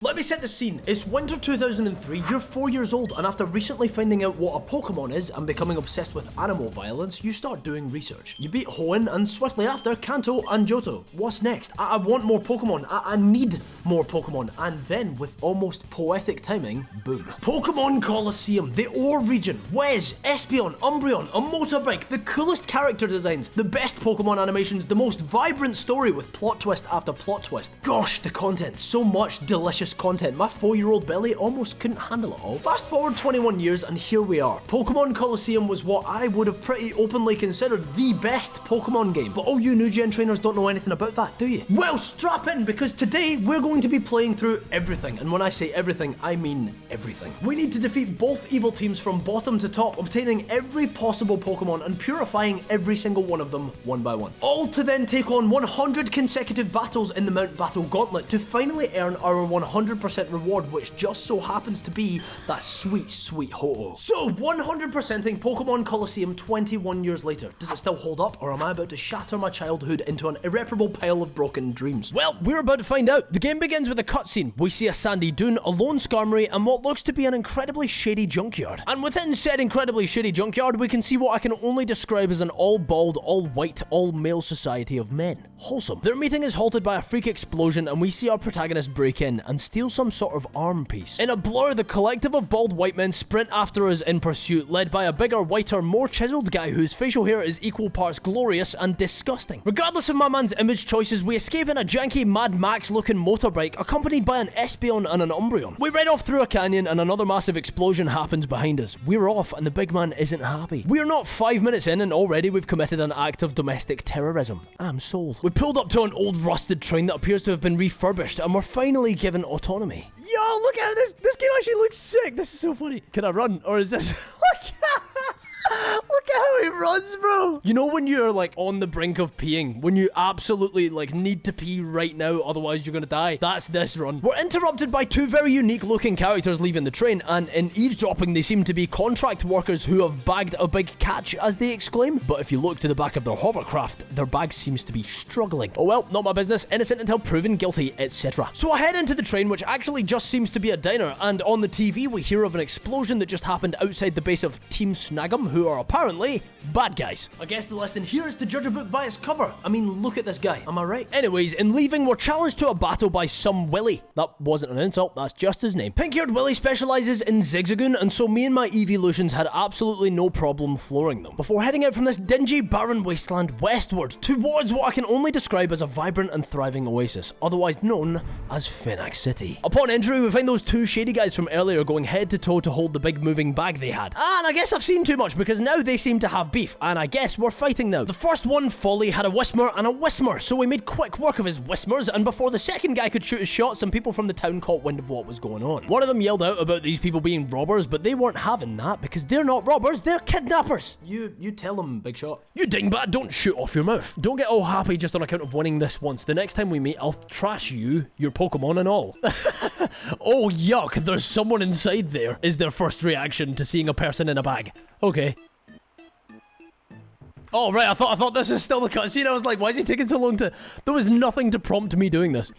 Let me set the scene. It's winter 2003, you're 4 years old, and after recently finding out what a Pokemon is and becoming obsessed with animal violence, you start doing research. You beat Hoenn and swiftly after Kanto and Johto. What's next? I want more Pokemon. I need more Pokemon. And then, with almost poetic timing, boom. Pokemon Colosseum, the Ore region, Wez, Espeon, Umbreon, a motorbike, the coolest character designs, the best Pokemon animations, the most vibrant story with plot twist after plot twist. Gosh, the content, so much delicious content. My 4-year-old belly almost couldn't handle it all. Fast forward 21 years and here we are. Pokemon Colosseum was what I would have pretty openly considered the best Pokemon game. But all you new gen trainers don't know anything about that, do you? Well, strap in, because today we're going to be playing through everything. And when I say everything, I mean everything. We need to defeat both evil teams from bottom to top, obtaining every possible Pokemon and purifying every single one of them one by one. All to then take on 100 consecutive battles in the Mount Battle Gauntlet to finally earn our 100% reward, which just so happens to be that sweet, sweet Ho-Oh. So, 100%ing Pokemon Colosseum 21 years later. Does it still hold up, or am I about to shatter my childhood into an irreparable pile of broken dreams? Well, we're about to find out. The game begins with a cutscene. We see a sandy dune, a lone Skarmory, and what looks to be an incredibly shady junkyard. And within said incredibly shady junkyard, we can see what I can only describe as an all-bald, all-white, all-male society of men. Wholesome. Their meeting is halted by a freak explosion, and we see our protagonist break in and steal some sort of arm piece. In a blur, the collective of bald white men sprint after us in pursuit, led by a bigger, whiter, more chiseled guy whose facial hair is equal parts glorious and disgusting. Regardless of my man's image choices, we escape in a janky Mad Max looking motorbike accompanied by an Espeon and an Umbreon. We ride off through a canyon and another massive explosion happens behind us. We're off and the big man isn't happy. We're not 5 minutes in and already we've committed an act of domestic terrorism. I'm sold. We pulled up to an old rusted train that appears to have been refurbished and we're finally given autonomy. Yo, look at this. This game actually looks sick. This is so funny. Can I run? Or is this... Look at how he runs, bro. You know when you're like on the brink of peeing, when you absolutely like need to pee right now, otherwise you're gonna die? That's this run. We're interrupted by two very unique looking characters leaving the train, and in eavesdropping they seem to be contract workers who have bagged a big catch, as they exclaim. But if you look to the back of their hovercraft, their bag seems to be struggling. Oh well, not my business. Innocent until proven guilty, etc. So I head into the train, which actually just seems to be a diner, and on the TV we hear of an explosion that just happened outside the base of Team Snag'em, who are apparently bad guys. I guess the lesson here is to judge a book by its cover. I mean, look at this guy. Am I right? Anyways, in leaving, we're challenged to a battle by some Willy. That wasn't an insult, that's just his name. Pink-haired Willy specializes in Zigzagoon, and so me and my evolutions had absolutely no problem flooring them. Before heading out from this dingy, barren wasteland westward, towards what I can only describe as a vibrant and thriving oasis, otherwise known as Phoenix City. Upon entry, we find those two shady guys from earlier going head to toe to hold the big moving bag they had. And I guess I've seen too much, because now they seem to have beef, and I guess we're fighting now. The first one, Folly, had a Whismur and a Whismur, so we made quick work of his Whismurs, and before the second guy could shoot his shot, some people from the town caught wind of what was going on. One of them yelled out about these people being robbers, but they weren't having that, because they're not robbers, they're kidnappers. You tell them, Big Shot. You dingbat, don't shoot off your mouth. Don't get all happy just on account of winning this once. The next time we meet, I'll trash you, your Pokemon and all. Oh, yuck, there's someone inside there, is their first reaction to seeing a person in a bag. Okay. Oh, right, I thought this was still the cutscene. I was like, why is he taking so long to... There was nothing to prompt me doing this.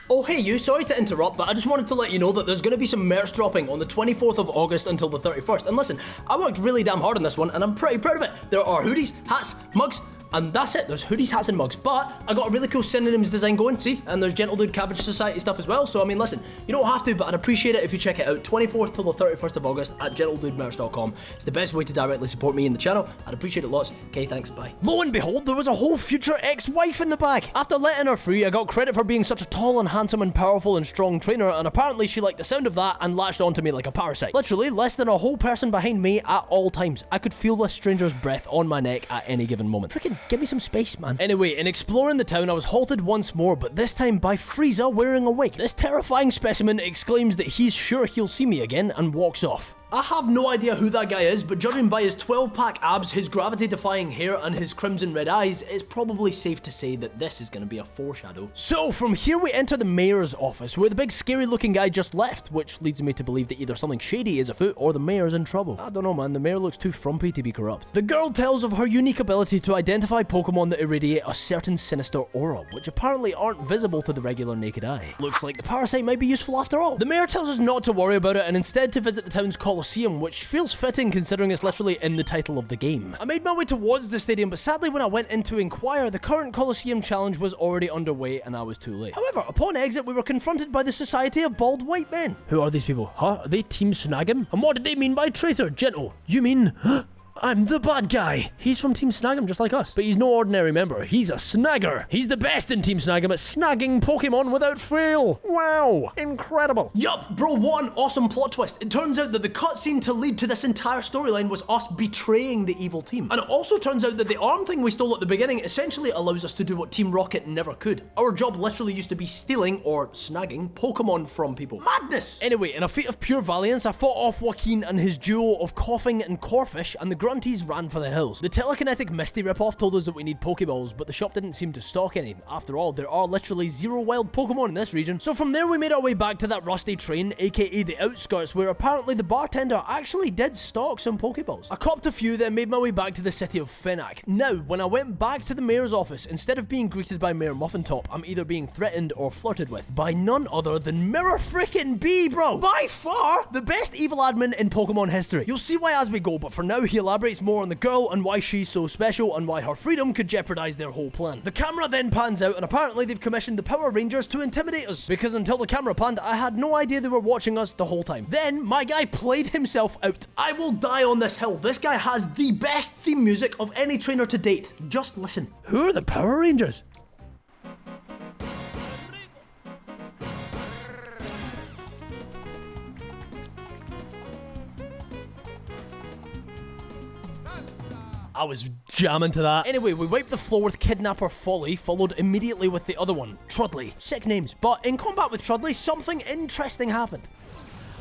Oh, hey you, sorry to interrupt, but I just wanted to let you know that there's going to be some merch dropping on the 24th of August until the 31st. And listen, I worked really damn hard on this one, and I'm pretty proud of it. There are hoodies, hats, mugs, and that's it. There's hoodies, hats, and mugs. But I got a really cool synonyms design going, see? And there's Gentledude Cabbage Society stuff as well. So, I mean, listen, you don't have to, but I'd appreciate it if you check it out. 24th till the 31st of August at gentledudemerch.com. It's the best way to directly support me in the channel. I'd appreciate it lots. Okay, thanks, bye. Lo and behold, there was a whole future ex-wife in the bag. After letting her free, I got credit for being such a tall and handsome and powerful and strong trainer, and apparently she liked the sound of that and latched onto me like a parasite. Literally, less than a whole person behind me at all times. I could feel this stranger's breath on my neck at any given moment. Freaking give me some space, man. Anyway, in exploring the town, I was halted once more, but this time by Frieza wearing a wig. This terrifying specimen exclaims that he's sure he'll see me again and walks off. I have no idea who that guy is, but judging by his 12-pack abs, his gravity-defying hair, and his crimson red eyes, it's probably safe to say that this is going to be a foreshadow. So from here we enter the mayor's office, where the big scary-looking guy just left, which leads me to believe that either something shady is afoot or the mayor's in trouble. I don't know, man, the mayor looks too frumpy to be corrupt. The girl tells of her unique ability to identify Pokemon that irradiate a certain sinister aura, which apparently aren't visible to the regular naked eye. Looks like the parasite might be useful after all. The mayor tells us not to worry about it and instead to visit the town's Colosseum, which feels fitting considering it's literally in the title of the game. I made my way towards the stadium, but sadly when I went in to inquire, the current Colosseum challenge was already underway and I was too late. However, upon exit, we were confronted by the Society of Bald White Men. Who are these people? Huh? Are they Team Snag'em? And what did they mean by traitor, Gentle? You mean... I'm the bad guy. He's from Team Snag'em just like us, but he's no ordinary member. He's a snagger. He's the best in Team Snag'em at snagging Pokemon without fail. Wow, incredible. Yup, bro, what an awesome plot twist. It turns out that the cutscene to lead to this entire storyline was us betraying the evil team. And it also turns out that the arm thing we stole at the beginning essentially allows us to do what Team Rocket never could. Our job literally used to be stealing, or snagging, Pokemon from people. Madness! Anyway, in a feat of pure valiance, I fought off Joaquin and his duo of Coughing and Corfish, and the Grunties ran for the hills. The telekinetic Misty ripoff told us that we need Pokeballs, but the shop didn't seem to stock any. After all, there are literally 0 wild Pokemon in this region. So from there we made our way back to that rusty train, aka the outskirts, where apparently the bartender actually did stock some Pokeballs. I copped a few, then made my way back to the city of Finnack. Now, when I went back to the mayor's office, instead of being greeted by Mayor Muffintop, I'm either being threatened or flirted with by none other than Mirror Frickin' B, bro! By far, the best evil admin in Pokemon history. You'll see why as we go, but for now he elaborates more on the girl and why she's so special and why her freedom could jeopardize their whole plan. The camera then pans out and apparently they've commissioned the Power Rangers to intimidate us, because until the camera panned, I had no idea they were watching us the whole time. Then my guy played himself out. I will die on this hill. This guy has the best theme music of any trainer to date. Just listen. Who are the Power Rangers? I was jamming to that. Anyway, we wiped the floor with Kidnapper Folly, followed immediately with the other one, Trudley. Sick names. But in combat with Trudley, something interesting happened.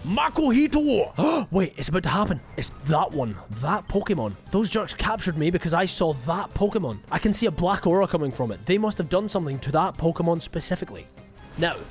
Makuhito! Wait, it's about to happen. It's that one. That Pokemon. Those jerks captured me because I saw that Pokemon. I can see a black aura coming from it. They must have done something to that Pokemon specifically. Now, do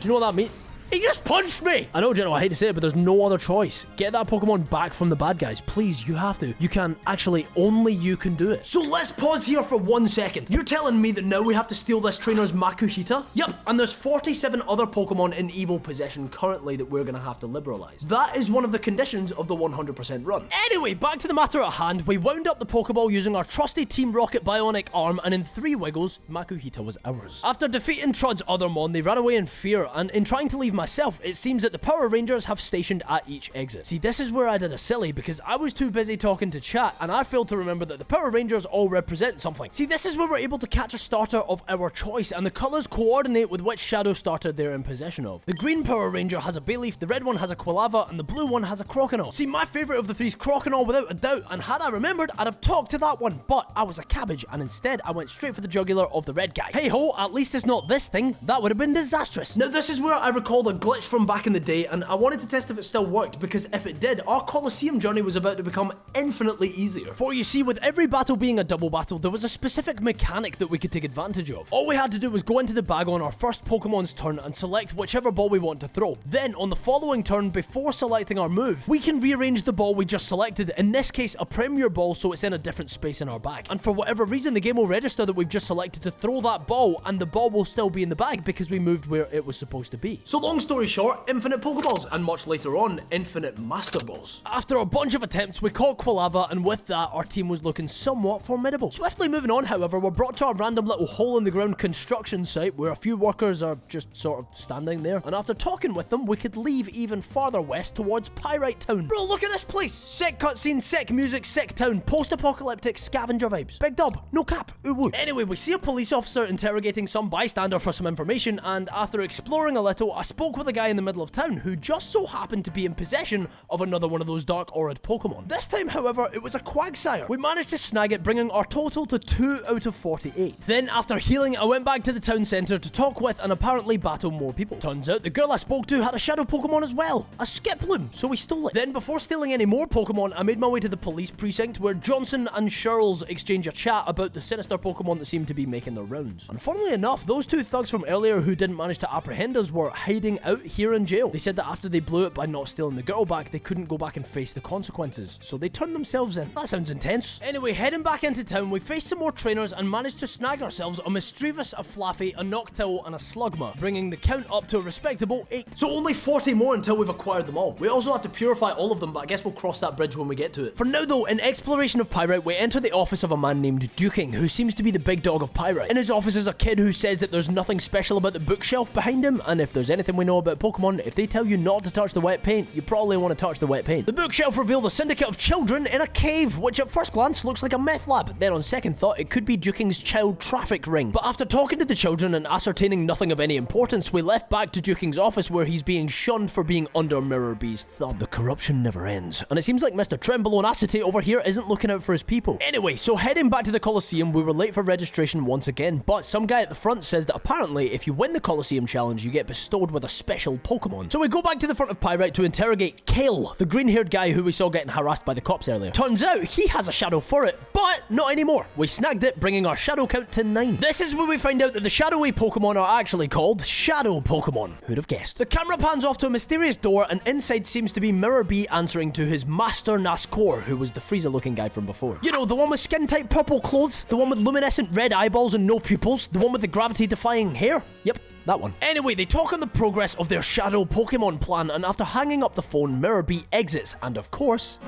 you know what that means? He just punched me! I know, General, I hate to say it, but there's no other choice. Get that Pokemon back from the bad guys. Please, you have to. You can. Actually, only you can do it. So let's pause here for 1 second. You're telling me that now we have to steal this trainer's Makuhita? Yep, and there's 47 other Pokemon in evil possession currently that we're gonna have to liberalize. That is one of the conditions of the 100% run. Anyway, back to the matter at hand. We wound up the Pokeball using our trusty Team Rocket bionic arm, and in 3 wiggles, Makuhita was ours. After defeating Trud's other Mon, they ran away in fear, and in trying to leave myself, it seems that the Power Rangers have stationed at each exit. See, this is where I did a silly because I was too busy talking to chat and I failed to remember that the Power Rangers all represent something. See, this is where we're able to catch a starter of our choice and the colours coordinate with which shadow starter they're in possession of. The green Power Ranger has a Bayleaf, the red one has a Quilava, and the blue one has a Croconaw. See, my favourite of the 3 is Croconaw without a doubt, and had I remembered, I'd have talked to that one, but I was a cabbage and instead I went straight for the jugular of the red guy. Hey ho, at least it's not this thing. That would have been disastrous. Now this is where I recalled a glitch from back in the day, and I wanted to test if it still worked, because if it did, our Colosseum journey was about to become infinitely easier. For you see, with every battle being a double battle, there was a specific mechanic that we could take advantage of. All we had to do was go into the bag on our first Pokemon's turn and select whichever ball we want to throw. Then, on the following turn, before selecting our move, we can rearrange the ball we just selected, in this case a Premier Ball, so it's in a different space in our bag. And for whatever reason, the game will register that we've just selected to throw that ball, and the ball will still be in the bag because we moved where it was supposed to be. So long story short, infinite Pokeballs, and much later on, infinite Master Balls. After a bunch of attempts, we caught Quilava, and with that, our team was looking somewhat formidable. Swiftly moving on, however, we're brought to a random little hole-in-the-ground construction site where a few workers are just sort of standing there, and after talking with them, we could leave even farther west towards Pyrite Town. Bro, look at this place! Sick cutscene, sick music, sick town, post-apocalyptic scavenger vibes. Big dub, no cap, ooh woo. Anyway, we see a police officer interrogating some bystander for some information, and after exploring a little, I spot spoke with a guy in the middle of town who just so happened to be in possession of another one of those dark aurid Pokemon. This time, however, it was a Quagsire. We managed to snag it, bringing our total to 2 out of 48. Then, after healing, I went back to the town centre to talk with and apparently battle more people. Turns out the girl I spoke to had a shadow Pokemon as well, a Skiploom, so we stole it. Then, before stealing any more Pokemon, I made my way to the police precinct where Johnson and Shirls exchange a chat about the sinister Pokemon that seemed to be making their rounds. And funnily enough, those two thugs from earlier who didn't manage to apprehend us were hiding out here in jail. They said that after they blew it by not stealing the girl back, they couldn't go back and face the consequences, so they turned themselves in. That sounds intense. Anyway, heading back into town, we faced some more trainers and managed to snag ourselves a Mischievous, a Flaffy, a Noctowl, and a Slugma, bringing the count up to a respectable 8. So only 40 more until we've acquired them all. We also have to purify all of them, but I guess we'll cross that bridge when we get to it. For now though, in exploration of Pyrite, we enter the office of a man named Duking, who seems to be the big dog of Pyrite. In his office is a kid who says that there's nothing special about the bookshelf behind him, and if there's anything we know about Pokemon, if they tell you not to touch the wet paint, you probably want to touch the wet paint. The bookshelf revealed a syndicate of children in a cave, which at first glance looks like a meth lab. Then on second thought, it could be Duking's child traffic ring. But after talking to the children and ascertaining nothing of any importance, we left back to Duking's office where he's being shunned for being under Mirror B's thumb. The corruption never ends, and it seems like Mr. Trembolone Acetate over here isn't looking out for his people. Anyway, so heading back to the Colosseum, we were late for registration once again, but some guy at the front says that apparently if you win the Colosseum challenge, you get bestowed with a special Pokemon. So we go back to the front of Pyrite to interrogate Kale, the green-haired guy who we saw getting harassed by the cops earlier. Turns out he has a shadow for it, but not anymore. We snagged it, bringing our shadow count to 9. This is where we find out that the shadowy Pokemon are actually called Shadow Pokemon. Who'd have guessed? The camera pans off to a mysterious door, and inside seems to be Mirror B answering to his master Nascor, who was the Frieza-looking guy from before. You know, the one with skin-tight purple clothes, the one with luminescent red eyeballs and no pupils, the one with the gravity-defying hair? Yep. That one. Anyway, they talk on the progress of their Shadow Pokemon plan, and after hanging up the phone, Mirror B exits, and of course...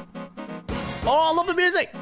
Oh, I love the music!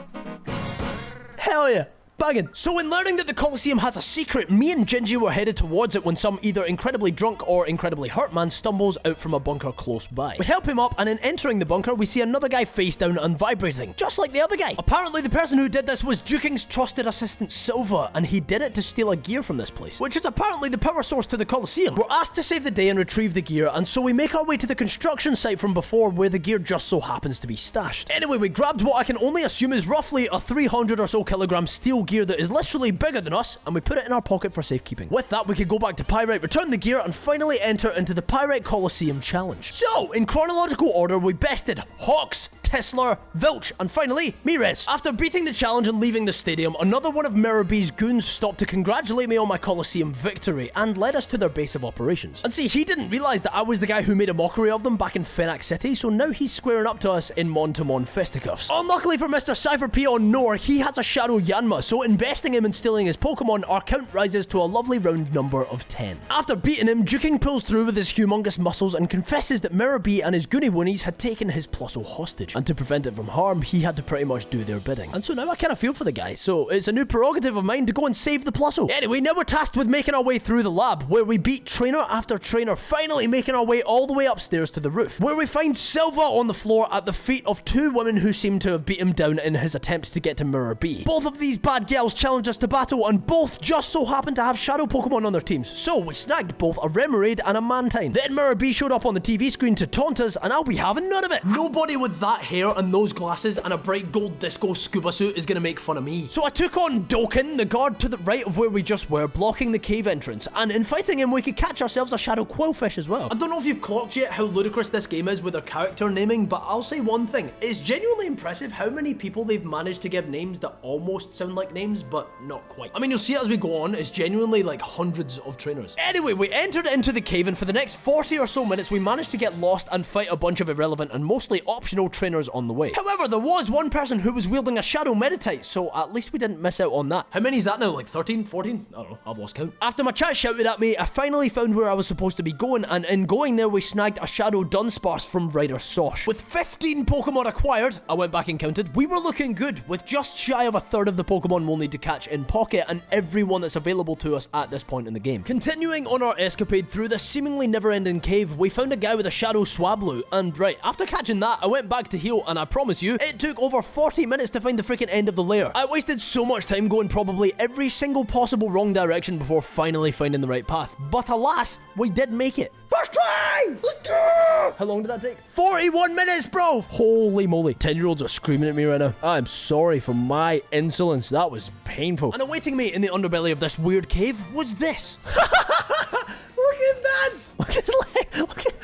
Hell yeah. Bagging. So in learning that the Colosseum has a secret, me and Gingy were headed towards it when some either incredibly drunk or incredibly hurt man stumbles out from a bunker close by. We help him up, and in entering the bunker, we see another guy face down and vibrating, just like the other guy. Apparently, the person who did this was Duking's trusted assistant Silva, and he did it to steal a gear from this place, which is apparently the power source to the Colosseum. We're asked to save the day and retrieve the gear, and so we make our way to the construction site from before where the gear just so happens to be stashed. Anyway, we grabbed what I can only assume is roughly a 300 or so kilogram steel gear that is literally bigger than us, and we put it in our pocket for safekeeping. With that, we could go back to Pyrite, return the gear, and finally enter into the Pyrite Colosseum challenge. So, in chronological order, we bested Hawks, Tesla, Vilch, and finally, Mires. After beating the challenge and leaving the stadium, another one of Mirror B's goons stopped to congratulate me on my Colosseum victory and led us to their base of operations. And see, he didn't realize that I was the guy who made a mockery of them back in Fenac City, so now he's squaring up to us in Mon-to-Mon fisticuffs. Unluckily for Mr. Cypher P on Nor, he has a Shadow Yanma, so investing him in stealing his Pokemon, our count rises to a lovely round number of 10. After beating him, Duking pulls through with his humongous muscles and confesses that Mirror B and his Goonie Woonies had taken his Plusle hostage, and to prevent it from harm, he had to pretty much do their bidding. And so now I kind of feel for the guy, so it's a new prerogative of mine to go and save the Plusle. Anyway, now we're tasked with making our way through the lab, where we beat trainer after trainer, finally making our way all the way upstairs to the roof, where we find Silva on the floor at the feet of two women who seem to have beat him down in his attempt to get to Mirror B. Both of these bad girls challenged us to battle, and both just so happened to have Shadow Pokemon on their teams, so we snagged both a Remoraid and a Mantine. Then Mirror B showed up on the TV screen to taunt us, and I'll be having none of it. Nobody with that hair and those glasses and a bright gold disco scuba suit is gonna make fun of me. So I took on Doken, the guard to the right of where we just were, blocking the cave entrance, and in fighting him we could catch ourselves a Shadow Quillfish as well. I don't know if you've clocked yet how ludicrous this game is with their character naming, but I'll say one thing, it's genuinely impressive how many people they've managed to give names that almost sound like names, but not quite. I mean, you'll see it as we go on, it's genuinely like hundreds of trainers. Anyway, we entered into the cave, and for the next 40 or so minutes we managed to get lost and fight a bunch of irrelevant and mostly optional trainers on the way. However, there was one person who was wielding a Shadow Meditite, so at least we didn't miss out on that. How many is that now? Like 13? 14? I don't know, I've lost count. After my chat shouted at me, I finally found where I was supposed to be going, and in going there we snagged a Shadow Dunsparce from Ryder Sosh. With 15 Pokemon acquired, I went back and counted, we were looking good, with just shy of a third of the Pokemon we'll need to catch in pocket, and everyone that's available to us at this point in the game. Continuing on our escapade through this seemingly never-ending cave, we found a guy with a Shadow Swablu, and right, after catching that, I went back to heal, and I promise you, it took over 40 minutes to find the freaking end of the lair. I wasted so much time going probably every single possible wrong direction before finally finding the right path, but alas, we did make it. First try! going! Let's go! How long did that take? 41 minutes, bro! Holy moly. 10-year-olds are screaming at me right now. I'm sorry for my insolence. That was painful. And awaiting me in the underbelly of this weird cave was this. Look at him dance! Look at his leg! Look at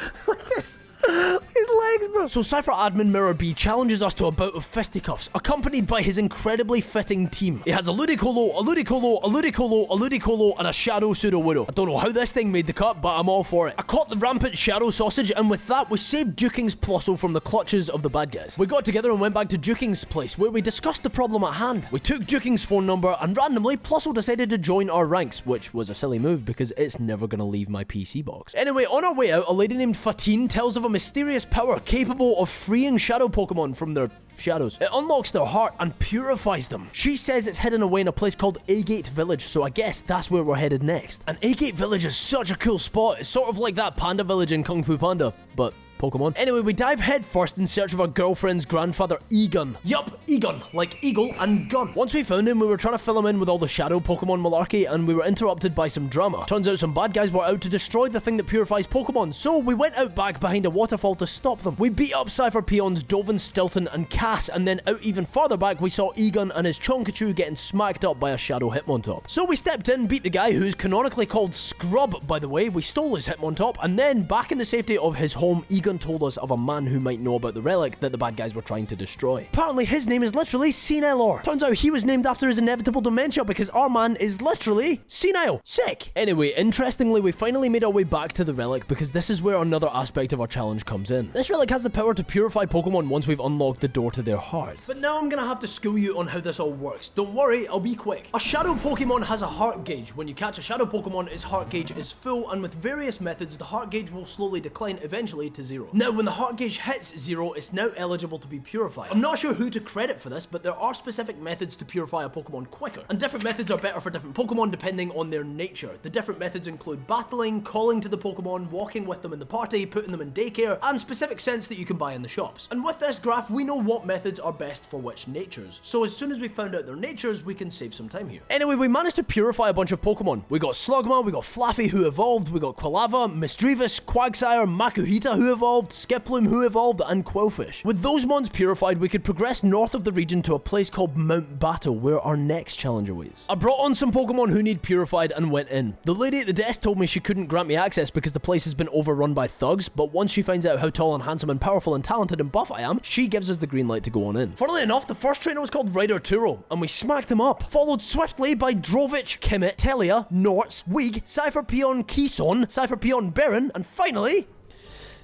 his legs, bro. So Cypher admin Mirror B challenges us to a bout of fisticuffs, accompanied by his incredibly fitting team. He has a Ludicolo, a Ludicolo, a Ludicolo, a Ludicolo, and a Shadow Pseudo-Widow. I don't know how this thing made the cut, but I'm all for it. I caught the rampant Shadow Sausage, and with that, we saved Duking's Plosso from the clutches of the bad guys. We got together and went back to Duking's place, where we discussed the problem at hand. We took Duking's phone number, and randomly, Plosso decided to join our ranks, which was a silly move because it's never gonna leave my PC box. Anyway, on our way out, a lady named Fatine tells of a mysterious power capable of freeing shadow Pokemon from their shadows. It unlocks their heart and purifies them. She says it's hidden away in a place called Agate Village, so I guess that's where we're headed next. And Agate Village is such a cool spot. It's sort of like that Panda Village in Kung Fu Panda, but Pokemon. Anyway, we dive headfirst in search of our girlfriend's grandfather, Egon. Yup, Egon, like eagle and gun. Once we found him, we were trying to fill him in with all the shadow Pokemon malarkey, and we were interrupted by some drama. Turns out some bad guys were out to destroy the thing that purifies Pokemon, so we went out back behind a waterfall to stop them. We beat up Cypher Peons, Dovin, Stilton, and Cass, and then out even farther back, we saw Egon and his Chonkachu getting smacked up by a shadow Hitmontop. So we stepped in, beat the guy who's canonically called Scrub, by the way. We stole his Hitmontop, and then back in the safety of his home, Egon told us of a man who might know about the relic that the bad guys were trying to destroy. Apparently his name is literally Senile. Turns out he was named after his inevitable dementia because our man is literally senile. Sick! Anyway, interestingly, we finally made our way back to the relic because this is where another aspect of our challenge comes in. This relic has the power to purify Pokemon once we've unlocked the door to their hearts. But now I'm gonna have to school you on how this all works. Don't worry, I'll be quick. A shadow Pokemon has a heart gauge. When you catch a shadow Pokemon, its heart gauge is full, and with various methods, the heart gauge will slowly decline eventually to 0. Now, when the heart gauge hits 0, it's now eligible to be purified. I'm not sure who to credit for this, but there are specific methods to purify a Pokemon quicker, and different methods are better for different Pokemon depending on their nature. The different methods include battling, calling to the Pokemon, walking with them in the party, putting them in daycare, and specific scents that you can buy in the shops. And with this graph, we know what methods are best for which natures. So as soon as we found out their natures, we can save some time here. Anyway, we managed to purify a bunch of Pokemon. We got Slugma, we got Flaffy who evolved, we got Quilava, Misdreavus, Quagsire, Makuhita who evolved, Skiploom who evolved, and Quillfish. With those mons purified, we could progress north of the region to a place called Mount Battle, where our next challenge awaits. I brought on some Pokemon who need purified and went in. The lady at the desk told me she couldn't grant me access because the place has been overrun by thugs, but once she finds out how tall and handsome and powerful and talented and buff I am, she gives us the green light to go on in. Funnily enough, the first trainer was called Ryder Turo, and we smacked him up, followed swiftly by Drovich, Kimmit, Telia, Norts, Weeg, Cypher Peon Kison, Cypher Peon Baron, and finally...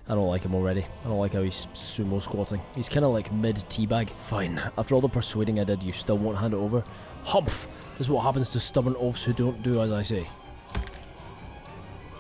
I don't like him already. I don't like how he's sumo squatting. He's kind of like mid-teabag. Fine. After all the persuading I did, you still won't hand it over? Humph! This is what happens to stubborn oafs who don't do as I say.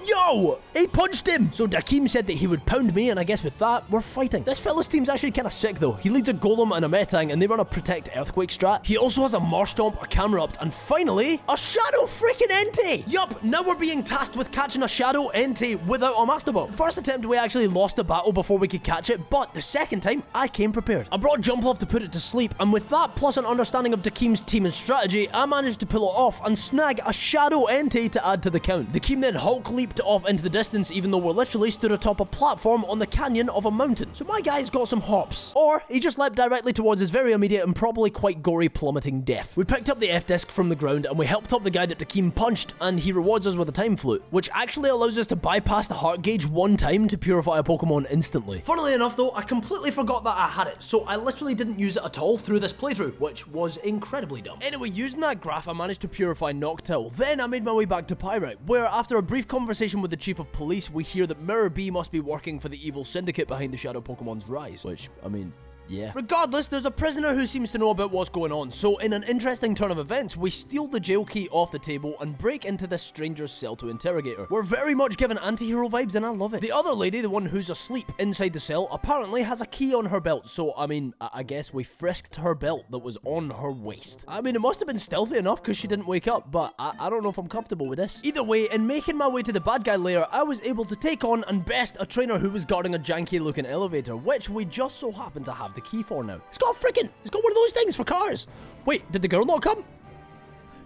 Yo! He punched him! So Dakeem said that he would pound me, and I guess with that, we're fighting. This fella's team's actually kind of sick though. He leads a Golem and a Metang, and they run a Protect Earthquake strat. He also has a Marshtomp, a Camerupt, and finally, a Shadow freaking Entei! Yup, now we're being tasked with catching a Shadow Entei without a Master Ball. First attempt, we actually lost the battle before we could catch it, but the second time, I came prepared. I brought Jumpluff to put it to sleep, and with that, plus an understanding of Dakeem's team and strategy, I managed to pull it off and snag a Shadow Entei to add to the count. Dakeem then Hulk leaped off into the distance, even though we're literally stood atop a platform on the canyon of a mountain. So my guy's got some hops. Or he just leapt directly towards his very immediate and probably quite gory plummeting death. We picked up the F-Disc from the ground and we helped up the guy that Dakeem punched, and he rewards us with a Time Flute, which actually allows us to bypass the heart gauge one time to purify a Pokemon instantly. Funnily enough though, I completely forgot that I had it, so I literally didn't use it at all through this playthrough, which was incredibly dumb. Anyway, using that graph, I managed to purify Noctowl. Then I made my way back to Pyrite, where after a brief conversation with the Chief of Police, we hear that Mirror B must be working for the evil syndicate behind the Shadow Pokemon's rise, which, I mean... yeah. Regardless, there's a prisoner who seems to know about what's going on, so in an interesting turn of events, we steal the jail key off the table and break into this stranger's cell to interrogate her. We're very much given anti-hero vibes and I love it. The other lady, the one who's asleep inside the cell, apparently has a key on her belt, so I mean, I guess we frisked her belt that was on her waist. I mean, it must have been stealthy enough because she didn't wake up, but I don't know if I'm comfortable with this. Either way, in making my way to the bad guy lair, I was able to take on and best a trainer who was guarding a janky looking elevator, which we just so happened to have the key for now. It's got one of those things for cars. Wait, did the girl not come?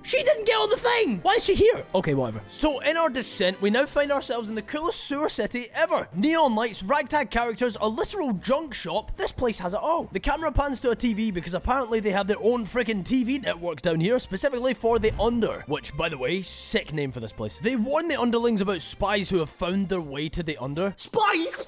She didn't get on the thing! Why is she here? Okay, whatever. So in our descent, we now find ourselves in the coolest sewer city ever. Neon lights, ragtag characters, a literal junk shop. This place has it all. The camera pans to a TV because apparently they have their own freaking TV network down here, specifically for the Under, which, by the way, sick name for this place. They warn the underlings about spies who have found their way to the Under. Spies?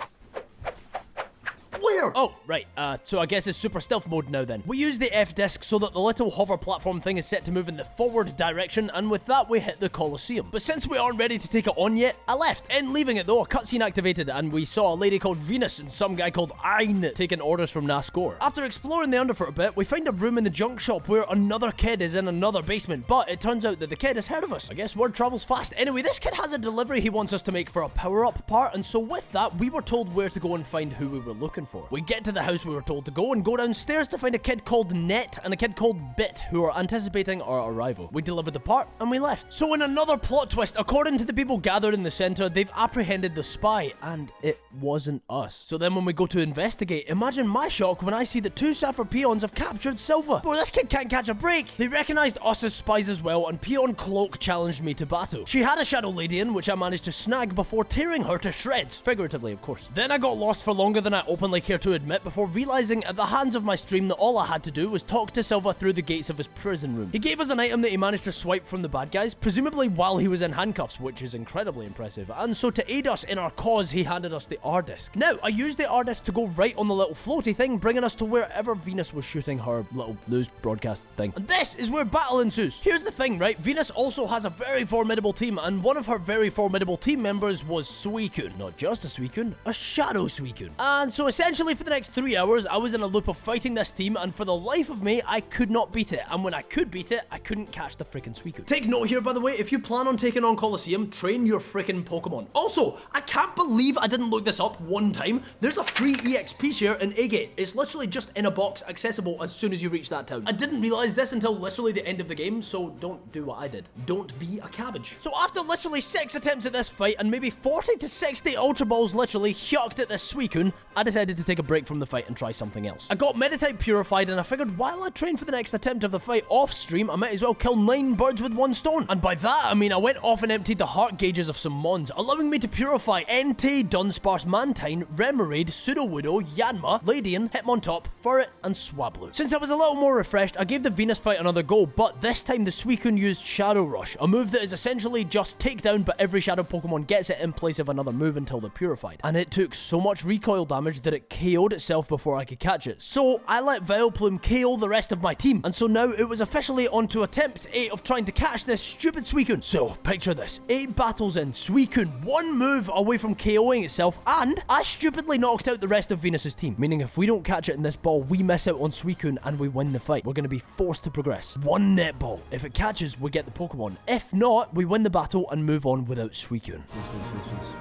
Where? Oh, right. So I guess it's super stealth mode now then. We use the F disc so that the little hover platform thing is set to move in the forward direction, and with that we hit the Colosseum. But since we aren't ready to take it on yet, I left. In leaving it though, a cutscene activated and we saw a lady called Venus and some guy called Ein taking orders from Nascor. After exploring the Under for a bit, we find a room in the junk shop where another kid is in another basement, but it turns out that the kid has heard of us. I guess word travels fast. Anyway, this kid has a delivery he wants us to make for a power-up part, and so with that, we were told where to go and find who we were looking for. We get to the house we were told to go and go downstairs to find a kid called Net and a kid called Bit who are anticipating our arrival. We delivered the part and we left. So in another plot twist, according to the people gathered in the center, they've apprehended the spy and it wasn't us. So then when we go to investigate, imagine my shock when I see that two Sapphire peons have captured Silva. Bro, this kid can't catch a break. They recognized us as spies as well, and Peon Cloak challenged me to battle. She had a Shadow Lady in, which I managed to snag before tearing her to shreds. Figuratively, of course. Then I got lost for longer than I openly care to admit before realizing at the hands of my stream that all I had to do was talk to Silva through the gates of his prison room. He gave us an item that he managed to swipe from the bad guys, presumably while he was in handcuffs, which is incredibly impressive. And so to aid us in our cause, he handed us the R-disc. Now, I used the R-disc to go right on the little floaty thing, bringing us to wherever Venus was shooting her little news broadcast thing. And this is where battle ensues. Here's the thing, right? Venus also has a very formidable team, and one of her very formidable team members was Suicune. Not just a Suicune, a Shadow Suicune. And so essentially for the next 3 hours, I was in a loop of fighting this team, and for the life of me, I could not beat it. And when I could beat it, I couldn't catch the freaking Suicune. Take note here, by the way, if you plan on taking on Colosseum, train your freaking Pokemon. Also, I can't believe I didn't look this up one time. There's a free EXP share in Agate. It's literally just in a box, accessible as soon as you reach that town. I didn't realize this until literally the end of the game, so don't do what I did. Don't be a cabbage. So after literally 6 attempts at this fight, and maybe 40 to 60 Ultra Balls literally yucked at this Suicune, I decided to take a break from the fight and try something else. I got Meditite purified, and I figured while I trained for the next attempt of the fight off stream, I might as well kill 9 birds with 1 stone. And by that, I mean I went off and emptied the heart gauges of some mons, allowing me to purify Entei, Dunsparce, Mantine, Remoraid, Sudowoodo, Yanma, Ladian, Hitmontop, Furret, and Swablu. Since I was a little more refreshed, I gave the Venus fight another go, but this time the Suicune used Shadow Rush, a move that is essentially just takedown, but every Shadow Pokemon gets it in place of another move until they're purified. And it took so much recoil damage that it KO'd itself before I could catch it. So I let Vileplume KO the rest of my team, and so now it was officially on to attempt 8 of trying to catch this stupid Suicune. So picture this, 8 battles in, Suicune 1 move away from KOing itself, and I stupidly knocked out the rest of Venus's team, meaning if we don't catch it in this ball, we miss out on Suicune and we win the fight. We're going to be forced to progress. 1 net ball. If it catches, we get the Pokemon. If not, we win the battle and move on without Suicune.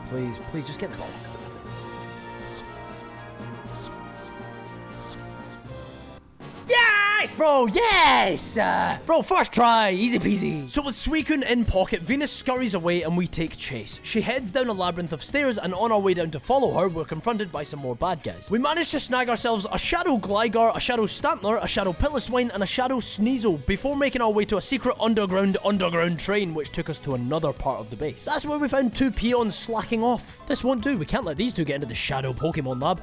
Please, just get the ball. Yes! Bro, yes! Bro, first try, easy peasy. So with Suicune in pocket, Venus scurries away and we take chase. She heads down a labyrinth of stairs, and on our way down to follow her, we're confronted by some more bad guys. We managed to snag ourselves a Shadow Gligar, a Shadow Stantler, a Shadow Piloswine, and a Shadow Sneasel before making our way to a secret underground train, which took us to another part of the base. That's where we found 2 peons slacking off. This won't do, we can't let these 2 get into the Shadow Pokemon Lab.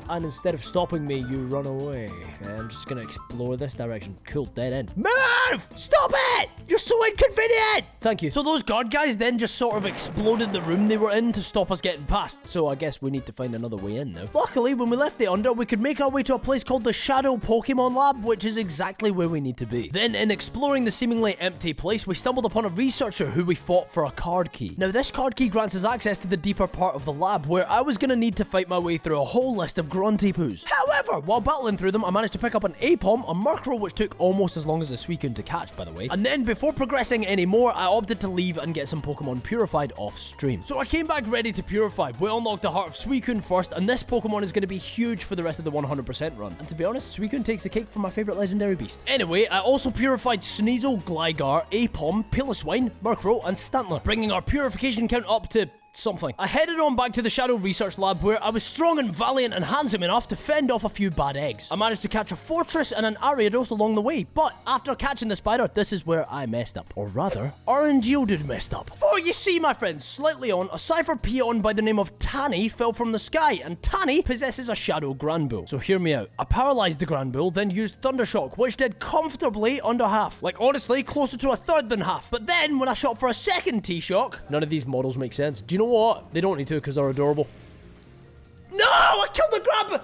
And instead of stopping me, you run away. Okay, I'm just gonna explore this direction. Cool, dead end. Move! Stop it! You're so inconvenient! Thank you. So those guard guys then just sort of exploded the room they were in to stop us getting past. So I guess we need to find another way in now. Luckily, when we left the Under, we could make our way to a place called the Shadow Pokemon Lab, which is exactly where we need to be. Then, in exploring the seemingly empty place, we stumbled upon a researcher who we fought for a card key. Now, this card key grants us access to the deeper part of the lab, where I was gonna need to fight my way through a whole list of grunty poos. However, while battling through them, I managed to pick up an Apom, a Murkrow, which took almost as long as a Suicune to catch, by the way. And then, before progressing any more, I opted to leave and get some Pokemon purified off stream. So I came back ready to purify. We unlocked the heart of Suicune first, and this Pokemon is going to be huge for the rest of the 100% run. And to be honest, Suicune takes the cake for my favorite legendary beast. Anyway, I also purified Sneasel, Gligar, Apom, Piloswine, Murkrow, and Stantler, bringing our purification count up to something. I headed on back to the Shadow Research Lab where I was strong and valiant and handsome enough to fend off a few bad eggs. I managed to catch a fortress and an Ariados along the way, but after catching the spider, this is where I messed up. Or rather, our Gentledude messed up. For you see, my friends, slightly on, a Cypher peon by the name of Tanny fell from the sky, and Tanny possesses a Shadow Granbull. So hear me out. I paralyzed the Granbull, then used Thundershock, which did comfortably under half. Like, honestly, closer to a third than half. But then, when I shot for a second T-Shock, none of these models make sense. Do you know what? They don't need to because they're adorable. No! I killed the Granbull!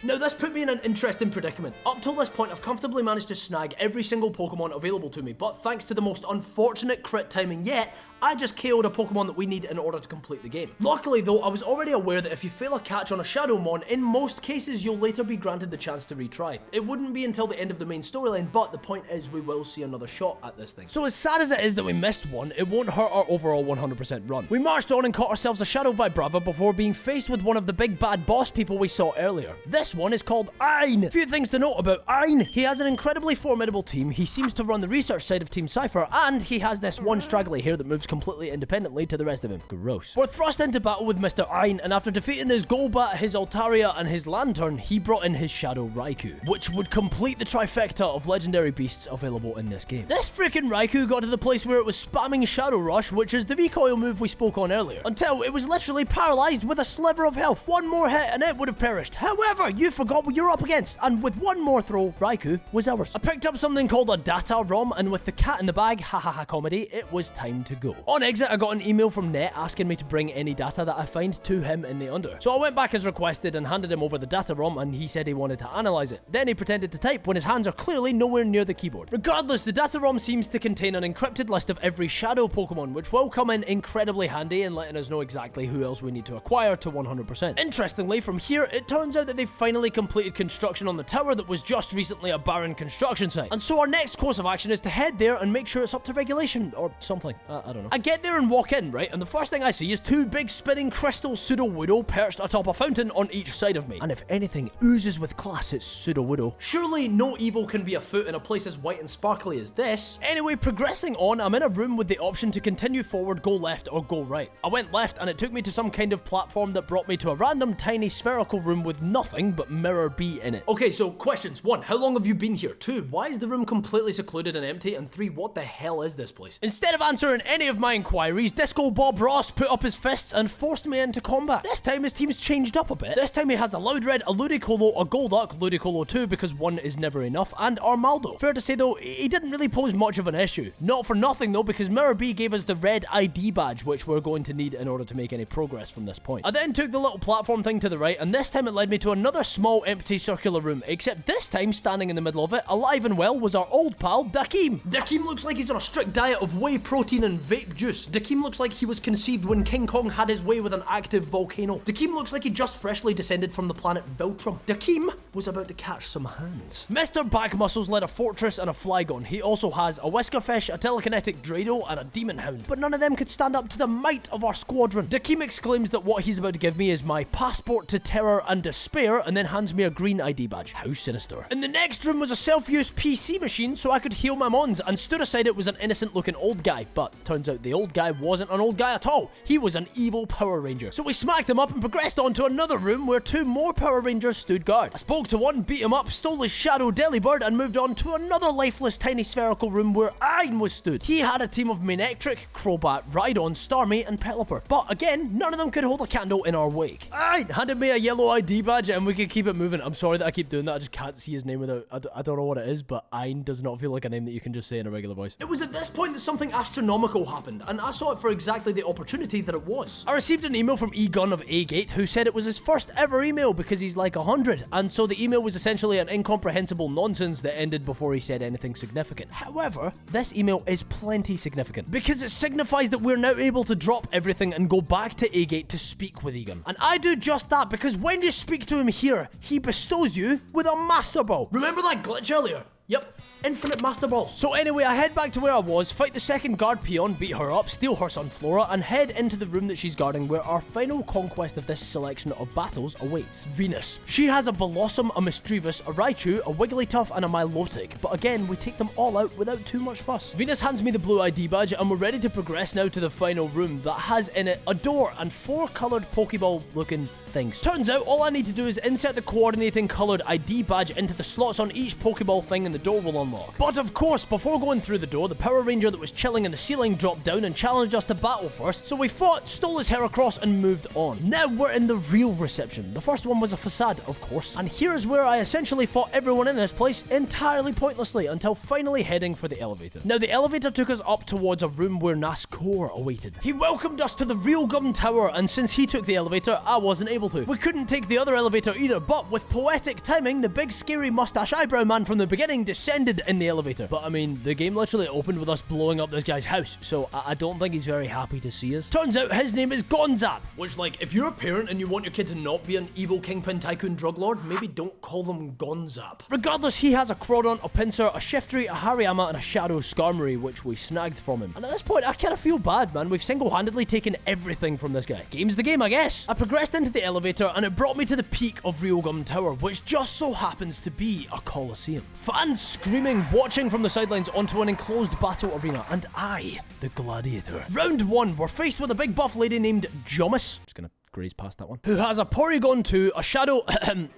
Now this put me in an interesting predicament. Up till this point I've comfortably managed to snag every single Pokemon available to me, but thanks to the most unfortunate crit timing yet, I just KO'd a Pokemon that we need in order to complete the game. Luckily though, I was already aware that if you fail a catch on a Shadowmon, in most cases you'll later be granted the chance to retry. It wouldn't be until the end of the main storyline, but the point is we will see another shot at this thing. So as sad as it is that we missed one, it won't hurt our overall 100% run. We marched on and caught ourselves a Shadow Vibrava before being faced with one of the big bad boss people we saw earlier. This one is called Ein. Few things to note about Ein. He has an incredibly formidable team, he seems to run the research side of Team Cypher, and he has this one straggly hair that moves completely independently to the rest of him. Gross. We're thrust into battle with Mr. Ein, and after defeating his Golbat, his Altaria, and his Lantern, he brought in his Shadow Raikou, which would complete the trifecta of legendary beasts available in this game. This freaking Raikou got to the place where it was spamming Shadow Rush, which is the recoil move we spoke on earlier, until it was literally paralyzed with a sliver of health. One more hit and it would have perished. However, you forgot what you're up against, and with one more throw, Raikou was ours. I picked up something called a data ROM, and with the cat in the bag, hahaha comedy, it was time to go. On exit, I got an email from Net asking me to bring any data that I find to him in the Under. So I went back as requested and handed him over the data ROM, and he said he wanted to analyze it. Then he pretended to type when his hands are clearly nowhere near the keyboard. Regardless, the data ROM seems to contain an encrypted list of every Shadow Pokemon, which will come in incredibly handy in letting us know exactly who else we need to acquire to 100%. Interestingly, from here, it turns out that they've finally completed construction on the tower that was just recently a barren construction site. And so our next course of action is to head there and make sure it's up to regulation, or something. I don't know. I get there and walk in, right, and the first thing I see is two big spinning crystal Sudowoodo perched atop a fountain on each side of me. And if anything oozes with class, it's Sudowoodo. Surely no evil can be afoot in a place as white and sparkly as this. Anyway, progressing on, I'm in a room with the option to continue forward, go left, or go right. I went left and it took me to some kind of platform that brought me to a random tiny spherical room with nothing but Mirror B in it. Okay, so questions. 1. How long have you been here? 2. Why is the room completely secluded and empty? And 3. What the hell is this place? Instead of answering any of my inquiries, Disco Bob Ross put up his fists and forced me into combat. This time his team's changed up a bit. This time he has a Loudred, a Ludicolo, a Golduck, Ludicolo 2 because 1 is never enough, and Armaldo. Fair to say though, he didn't really pose much of an issue. Not for nothing though, because Mirror B gave us the red ID badge, which we're going to need in order to make any progress from this point. I then took the little platform thing to the right, and this time it led me to another small empty circular room, except this time standing in the middle of it, alive and well, was our old pal Dakeem. Dakeem looks like he's on a strict diet of whey protein and vape juice. Dakeem looks like he was conceived when King Kong had his way with an active volcano. Dakeem looks like he just freshly descended from the planet Viltrum. Dakeem was about to catch some hands. Mr. Backmuscles led a fortress and a Flygon. He also has a Whiskerfish, a telekinetic Drado, and a Demon Hound, but none of them could stand up to the might of our squadron. Dakeem exclaims that what he's about to give me is my passport to terror and despair, and then hands me a green ID badge. How sinister. In the next room was a self-use PC machine so I could heal my mons, and stood aside it was an innocent looking old guy, but turns out the old guy wasn't an old guy at all. He was an evil Power Ranger. So we smacked him up and progressed on to another room where 2 more Power Rangers stood guard. I spoke to one, beat him up, stole his Shadow Delibird, and moved on to another lifeless tiny spherical room where Ein was stood. He had a team of Manectric, Crobat, Rhydon, Starmie, and Pelipper. But again, none of them could hold a candle in our wake. Ein handed me a yellow ID badge and we could keep it moving. I'm sorry that I keep doing that, I just can't see his name without, I don't know what it is, but Ein does not feel like a name that you can just say in a regular voice. It was at this point that something astronomical happened, and I saw it for exactly the opportunity that it was. I received an email from Egon of A-Gate who said it was his first ever email because he's like 100, and so the email was essentially an incomprehensible nonsense that ended before he said anything significant. However, this email is plenty significant because it signifies that we're now able to drop everything and go back to A-Gate to speak with Egon. And I do just that because when you speak to him here, he bestows you with a Master Ball. Remember that glitch earlier? Yep, infinite master balls. So anyway, I head back to where I was, fight the second guard peon, beat her up, steal her Sunflora, and head into the room that she's guarding where our final conquest of this selection of battles awaits. Venus. She has a Blossom, a Mischievous, a Raichu, a Wigglytuff, and a Milotic, but again, we take them all out without too much fuss. Venus hands me the blue ID badge, and we're ready to progress now to the final room that has in it a door and 4 coloured Pokeball looking things. Turns out all I need to do is insert the coordinating coloured ID badge into the slots on each Pokeball thing and the door will unlock. But of course, before going through the door, the Power Ranger that was chilling in the ceiling dropped down and challenged us to battle first, so we fought, stole his Heracross, and moved on. Now we're in the real reception. The first one was a facade, of course, and here's where I essentially fought everyone in this place entirely pointlessly until finally heading for the elevator. Now the elevator took us up towards a room where Nascor awaited. He welcomed us to the Real Gum Tower, and since he took the elevator, I wasn't able to. We couldn't take the other elevator either, but with poetic timing, the big scary mustache eyebrow man from the beginning descended in the elevator. But I mean, the game literally opened with us blowing up this guy's house, so I don't think he's very happy to see us. Turns out his name is Gonzap, which, like, if you're a parent and you want your kid to not be an evil kingpin tycoon drug lord, maybe don't call them Gonzap. Regardless, he has a Crawdon, a Pinsir, a Shiftry, a Hariyama, and a Shadow Skarmory, which we snagged from him. And at this point, I kind of feel bad, man. We've single-handedly taken everything from this guy. Game's the game, I guess. I progressed into the elevator, and it brought me to the peak of Real Gum Tower, which just so happens to be a Colosseum. Fans screaming, watching from the sidelines onto an enclosed battle arena, and I, the gladiator. Round 1, we're faced with a big buff lady named Jomus. Just gonna graze past that one. Who has a Porygon 2, a Shadow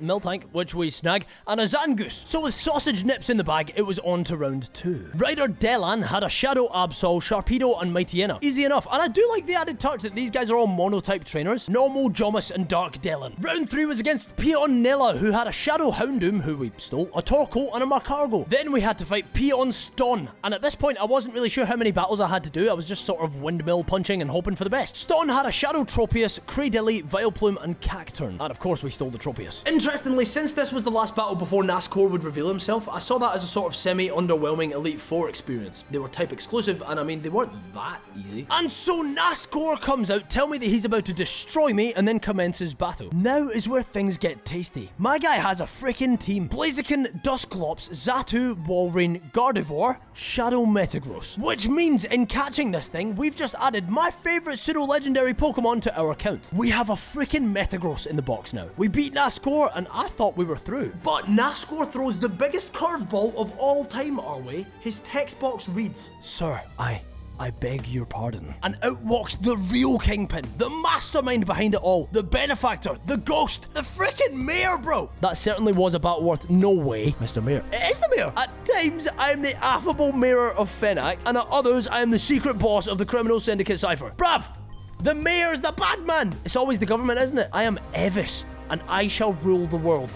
Miltank, which we snag, and a Zangoose. So with sausage nips in the bag, it was on to round 2. Rider Delan had a Shadow Absol, Sharpedo, and Mightyena. Easy enough, and I do like the added touch that these guys are all monotype trainers. Normal, Jomus, and Dark Delan. Round 3 was against Pionella, who had a Shadow Houndoom, who we stole, a Torkoal, and a Marcargo. Then we had to fight Pion Ston, and at this point, I wasn't really sure how many battles I had to do. I was just sort of windmill punching and hoping for the best. Ston had a Shadow Tropius, Cradilly, Vileplume, and Cacturn. And of course, we stole the Tropius. Interestingly, since this was the last battle before Nascor would reveal himself, I saw that as a sort of semi-underwhelming Elite Four experience. They were type exclusive, and I mean, they weren't that easy. And so Nascor comes out, tell me that he's about to destroy me, and then commences battle. Now is where things get tasty. My guy has a freaking team. Blaziken, Dusclops, Xatu, Walrein, Gardevoir, Shadow Metagross. Which means, in catching this thing, we've just added my favorite pseudo-legendary Pokemon to our account. We have a freaking Metagross in the box now. We beat Nascor, and I thought we were through. But Nascor throws the biggest curveball of all time our way. His text box reads, "Sir, I beg your pardon." And out walks the real Kingpin, the mastermind behind it all, the benefactor, the ghost, the freaking mayor, bro. That certainly was a battle worth no way, Mr. Mayor. It is the mayor. At times, I am the affable mayor of Fenac, and at others, I am the secret boss of the criminal syndicate Cypher. Bruv! The mayor's the bad man! It's always the government, isn't it? I am Evis, and I shall rule the world.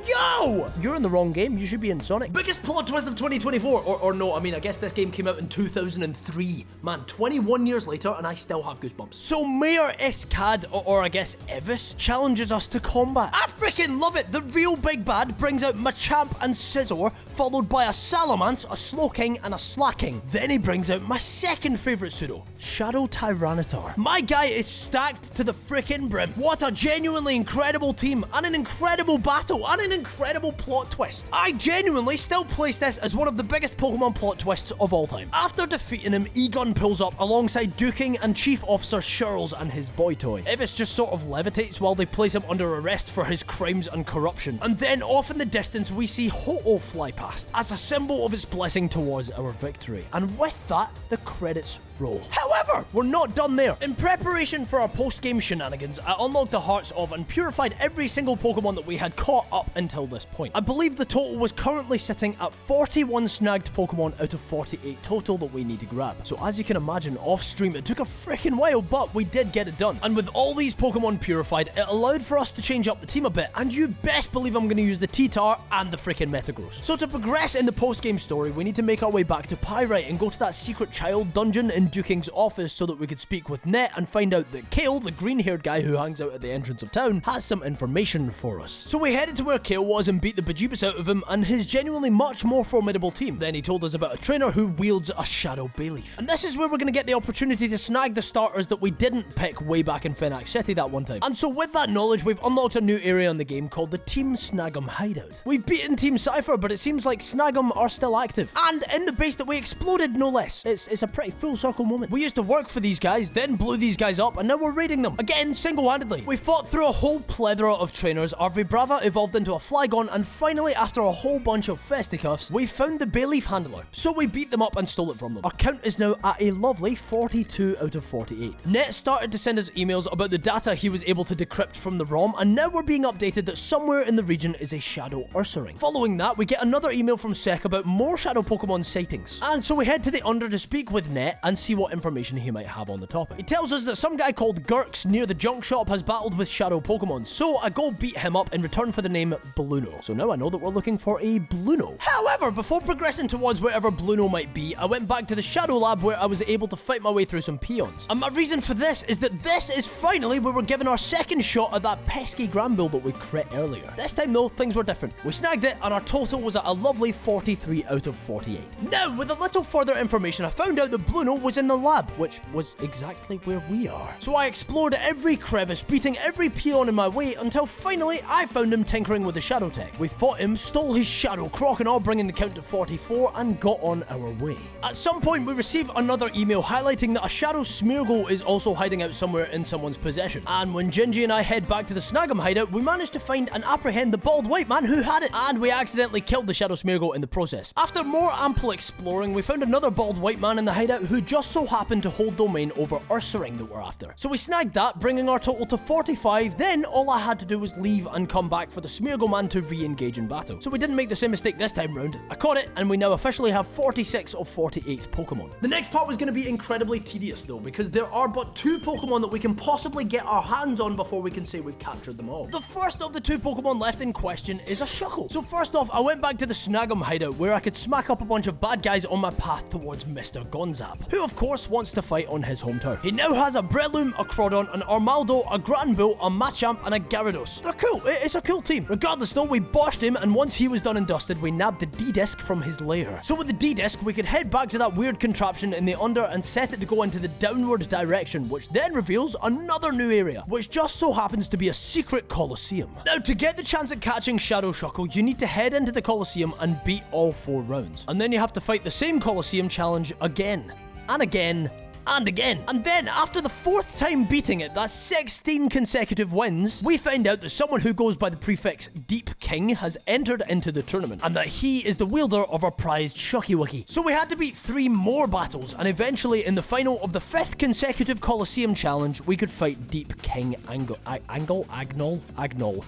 Yo! You're in the wrong game. You should be in Sonic. Biggest plot twist of 2024. Or no, I mean, I guess this game came out in 2003. Man, 21 years later, and I still have goosebumps. So Mayor Iskad, or I guess Evis, challenges us to combat. I freaking love it. The real big bad brings out Machamp and Scizor, followed by a Salamence, a Slowking, and a Slacking. Then he brings out my second favorite pseudo, Shadow Tyranitar. My guy is stacked to the freaking brim. What a genuinely incredible team, and an incredible battle, and an incredible plot twist. I genuinely still place this as one of the biggest Pokemon plot twists of all time. After defeating him, Egon pulls up alongside Duking and Chief Officer Shirls and his boy toy. Evis just sort of levitates while they place him under arrest for his crimes and corruption. And then off in the distance, we see Ho-Oh fly past as a symbol of its blessing towards our victory. And with that, the credits roll. However, we're not done there. In preparation for our post-game shenanigans, I unlocked the hearts of and purified every single Pokemon that we had caught up until this point. I believe the total was currently sitting at 41 snagged Pokemon out of 48 total that we need to grab. So as you can imagine, off stream it took a freaking while, but we did get it done. And with all these Pokemon purified, it allowed for us to change up the team a bit, and you best believe I'm going to use the T-Tar and the freaking Metagross. So to progress in the post-game story, we need to make our way back to Pyrite and go to that secret child dungeon in Duking's office so that we could speak with Net and find out that Kale, the green-haired guy who hangs out at the entrance of town, has some information for us. So we headed to where Kale was Shadows and beat the bejeebus out of him and his genuinely much more formidable team. Then he told us about a trainer who wields a Shadow Bayleaf. And this is where we're going to get the opportunity to snag the starters that we didn't pick way back in Fenac City that one time. And so with that knowledge, we've unlocked a new area in the game called the Team Snag'em Hideout. We've beaten Team Cypher, but it seems like Snag'em are still active. And in the base that we exploded, no less. It's a pretty full circle moment. We used to work for these guys, then blew these guys up, and now we're raiding them. Again, single-handedly. We fought through a whole plethora of trainers, our Vibrava evolved into a Flygon, and finally, after a whole bunch of fisticuffs, we found the Bayleaf handler. So we beat them up and stole it from them. Our count is now at a lovely 42 out of 48. Net started to send us emails about the data he was able to decrypt from the ROM, and now we're being updated that somewhere in the region is a Shadow Ursaring. Following that, we get another email from Sek about more Shadow Pokemon sightings. And so we head to the Under to speak with Net and see what information he might have on the topic. He tells us that some guy called Gurks near the junk shop has battled with Shadow Pokemon, so I go beat him up in return for the name Bluno. So now I know that we're looking for a Bluno. However, before progressing towards wherever Bluno might be, I went back to the Shadow Lab where I was able to fight my way through some peons. And my reason for this is that this is finally where we're given our second shot at that pesky Granbull that we crit earlier. This time though, things were different. We snagged it and our total was at a lovely 43 out of 48. Now, with a little further information, I found out that Bluno was in the lab, which was exactly where we are. So I explored every crevice, beating every peon in my way until finally I found him tinkering with the Shadow Tech. We fought him, stole his Shadow Croconaw, bringing the count to 44, and got on our way. At some point, we receive another email highlighting that a Shadow Smeargle is also hiding out somewhere in someone's possession. And when Gingy and I head back to the Snag'em hideout, we managed to find and apprehend the bald white man who had it, and we accidentally killed the Shadow Smeargle in the process. After more ample exploring, we found another bald white man in the hideout who just so happened to hold domain over Ursaring that we're after. So we snagged that, bringing our total to 45, then all I had to do was leave and come back for the Smeargle man to re-engage in battle. So we didn't make the same mistake this time round. I caught it, and we now officially have 46 of 48 Pokemon. The next part was going to be incredibly tedious though, because there are but 2 Pokemon that we can possibly get our hands on before we can say we've captured them all. The first of the 2 Pokemon left in question is a Shuckle. So first off, I went back to the Snag'em hideout where I could smack up a bunch of bad guys on my path towards Mr. Gonzap, who of course wants to fight on his home turf. He now has a Breloom, a Crawdon, an Armaldo, a Granbull, a Machamp, and a Gyarados. They're cool. It's a cool team. Regardless though, we boshed him, and once he was done and dusted, we nabbed the D-Disc from his lair. So with the D-Disc, we could head back to that weird contraption in the Under and set it to go into the downward direction, which then reveals another new area, which just so happens to be a secret Colosseum. Now, to get the chance at catching Shadow Shuckle, you need to head into the Colosseum and beat all 4 rounds. And then you have to fight the same Colosseum challenge again, and again, and again. And then, after the 4th time beating it, that's 16 consecutive wins, we find out that someone who goes by the prefix Deep King has entered into the tournament, and that he is the wielder of our prized Shucky-Wucky. So we had to beat 3 more battles, and eventually, in the final of the 5th consecutive Colosseum challenge, we could fight Deep King Agnol.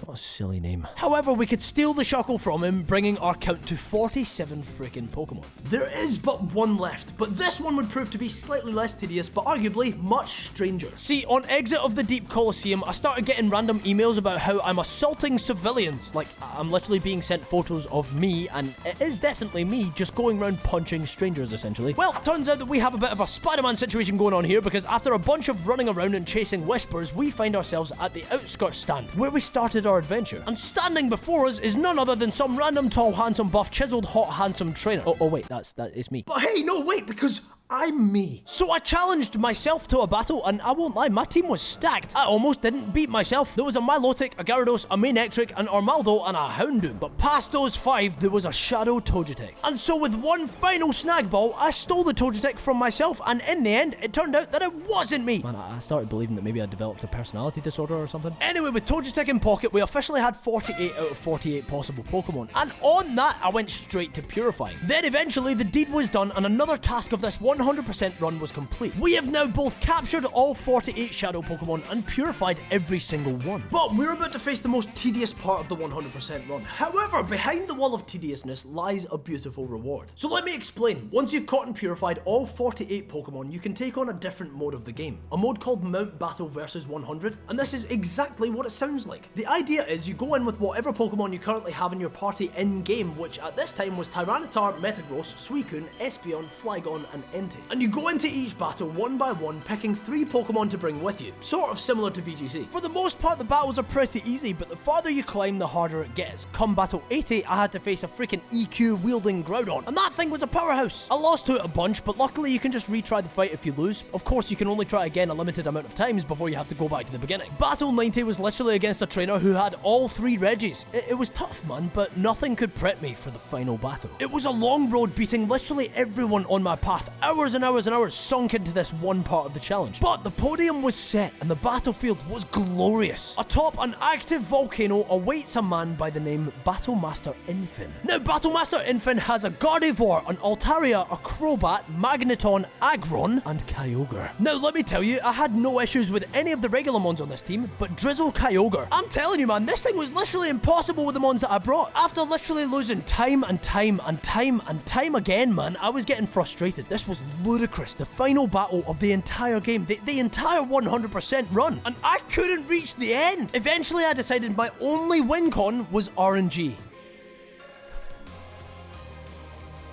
What a silly name. However, we could steal the Shuckle from him, bringing our count to 47 freaking Pokemon. There is but 1 left, but this one would prove to be slightly less tedious, but arguably much stranger. See, on exit of the Deep Colosseum, I started getting random emails about how I'm assaulting civilians. Like, I'm literally being sent photos of me, and it is definitely me, just going around punching strangers, essentially. Well, turns out that we have a bit of a Spider-Man situation going on here, because after a bunch of running around and chasing whispers, we find ourselves at the outskirts stand, where we started our adventure. And standing before us is none other than some random tall, handsome, buff, chiseled, hot, handsome trainer. Oh wait, that is me. But hey, no, wait, because I'm me. So I challenged myself to a battle, and I won't lie, my team was stacked. I almost didn't beat myself. There was a Milotic, a Gyarados, a Manectric, an Armaldo, and a Houndoom. But past those 5, there was a Shadow Togetic. And so with one final snag ball, I stole the Togetic from myself, and in the end, it turned out that it wasn't me. Man, I started believing that maybe I developed a personality disorder or something. Anyway, with Togetic in pocket, we officially had 48 out of 48 possible Pokemon. And on that, I went straight to Purifying. Then eventually, the deed was done, and another task of this 100% run was complete. We have now both captured all 48 Shadow Pokemon and purified every single one. But we're about to face the most tedious part of the 100% run. However, behind the wall of tediousness lies a beautiful reward. So let me explain. Once you've caught and purified all 48 Pokemon, you can take on a different mode of the game. A mode called Mount Battle vs 100, and this is exactly what it sounds like. The idea is you go in with whatever Pokemon you currently have in your party in-game, which at this time was Tyranitar, Metagross, Suicune, Espeon, Flygon, and Entei. 20. And you go into each battle one by one, picking 3 Pokemon to bring with you, sort of similar to VGC. For the most part, the battles are pretty easy, but the farther you climb, the harder it gets. Come battle 80, I had to face a freaking EQ wielding Groudon, and that thing was a powerhouse. I lost to it a bunch, but luckily you can just retry the fight if you lose. Of course, you can only try again a limited amount of times before you have to go back to the beginning. Battle 90 was literally against a trainer who had all 3 Regis. It was tough, man, but nothing could prep me for the final battle. It was a long road, beating literally everyone on my path. Hours and hours and hours sunk into this one part of the challenge. But the podium was set and the battlefield was glorious. Atop an active volcano awaits a man by the name Battlemaster Infin. Now, Battlemaster Infin has a Gardevoir, an Altaria, a Crobat, Magneton, Aggron, and Kyogre. Now, let me tell you, I had no issues with any of the regular mons on this team, but Drizzle Kyogre, I'm telling you, man, this thing was literally impossible with the mons that I brought. After literally losing time and time and time and time again, man, I was getting frustrated. This was ludicrous. The final battle of the entire game, the entire 100% run, and I couldn't reach the end. Eventually, I decided my only win con was RNG.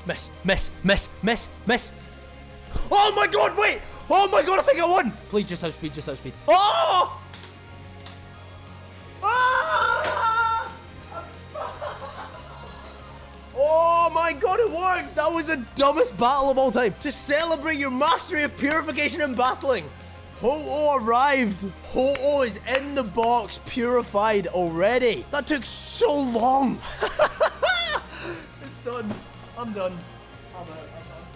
Miss, miss, miss, miss, miss. Oh my god, wait! Oh my god, I think I won! Please, just outspeed, just outspeed. Oh! Ah! Oh my god, it worked! That was the dumbest battle of all time. To celebrate your mastery of purification and battling, Ho-Oh arrived. Ho-Oh is in the box, purified already. That took so long. It's done. I'm done. I'm out.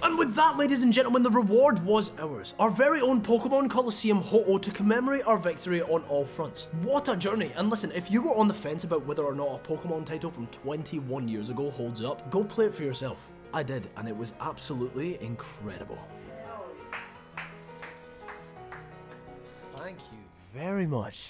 And with that, ladies and gentlemen, the reward was ours. Our very own Pokemon Colosseum Ho-Oh to commemorate our victory on all fronts. What a journey. And listen, if you were on the fence about whether or not a Pokemon title from 21 years ago holds up, go play it for yourself. I did, and it was absolutely incredible. Thank you very much.